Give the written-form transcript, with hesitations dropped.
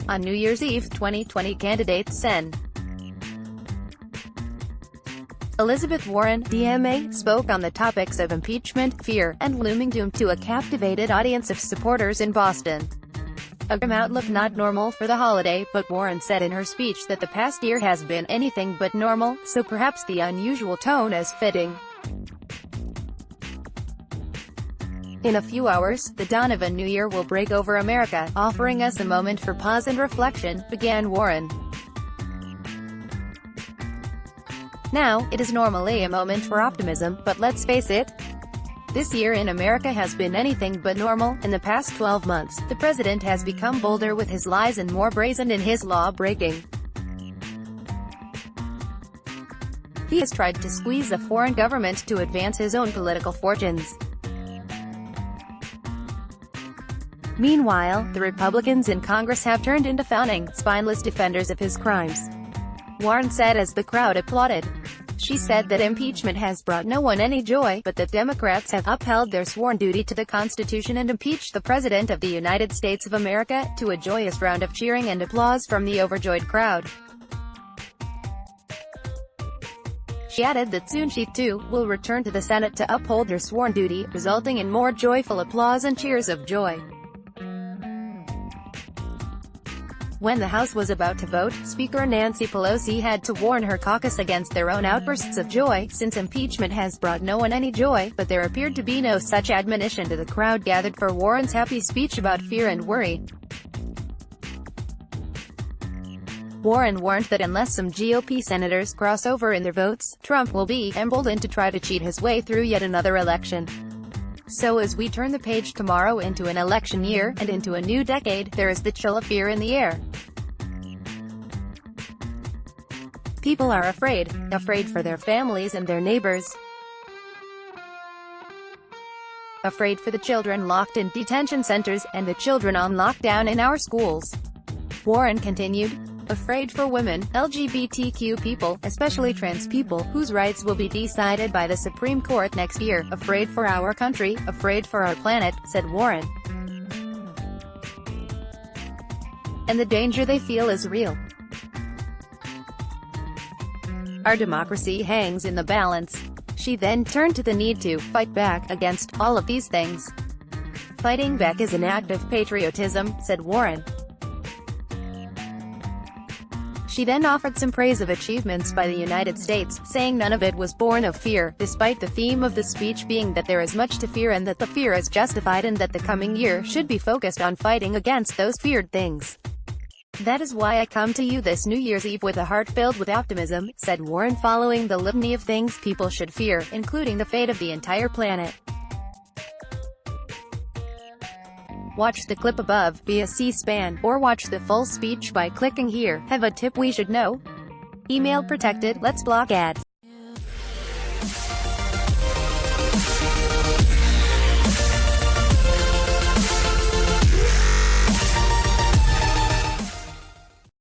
On New Year's Eve, 2020 candidates Sen. Elizabeth Warren, DMA, spoke on the topics of impeachment, fear, and looming doom to a captivated audience of supporters in Boston. A grim outlook, not normal for the holiday, but Warren said in her speech that the past year has been anything but normal, so perhaps the unusual tone is fitting. In a few hours, the dawn of a new year will break over America, offering us a moment for pause and reflection, began Warren. Now, it is normally a moment for optimism, but let's face it, this year in America has been anything but normal. In the past 12 months, the president has become bolder with his lies and more brazen in his law-breaking. He has tried to squeeze a foreign government to advance his own political fortunes. Meanwhile, the Republicans in Congress have turned into fawning, spineless defenders of his crimes, Warren said as the crowd applauded. She said that impeachment has brought no one any joy, but that Democrats have upheld their sworn duty to the Constitution and impeached the President of the United States of America, to a joyous round of cheering and applause from the overjoyed crowd. She added that soon she, too, will return to the Senate to uphold her sworn duty, resulting in more joyful applause and cheers of joy. When the House was about to vote, Speaker Nancy Pelosi had to warn her caucus against their own outbursts of joy, since impeachment has brought no one any joy, but there appeared to be no such admonition to the crowd gathered for Warren's happy speech about fear and worry. Warren warned that unless some GOP senators cross over in their votes, Trump will be emboldened to try to cheat his way through yet another election. So as we turn the page tomorrow into an election year, and into a new decade, there is the chill of fear in the air. People are afraid for their families and their neighbors. Afraid for the children locked in detention centers, and the children on lockdown in our schools. Warren continued. Afraid for women, LGBTQ people, especially trans people, whose rights will be decided by the Supreme Court next year. Afraid for our country, afraid for our planet, said Warren. And the danger they feel is real. Our democracy hangs in the balance. She then turned to the need to fight back against all of these things. Fighting back is an act of patriotism, said Warren. She then offered some praise of achievements by the United States, saying none of it was born of fear, despite the theme of the speech being that there is much to fear and that the fear is justified and that the coming year should be focused on fighting against those feared things. That is why I come to you this New Year's Eve with a heart filled with optimism, said Warren following the litany of things people should fear, including the fate of the entire planet. Watch the clip above, via C-SPAN, or watch the full speech by clicking here. Have a tip we should know? Email protected. Let's block ads.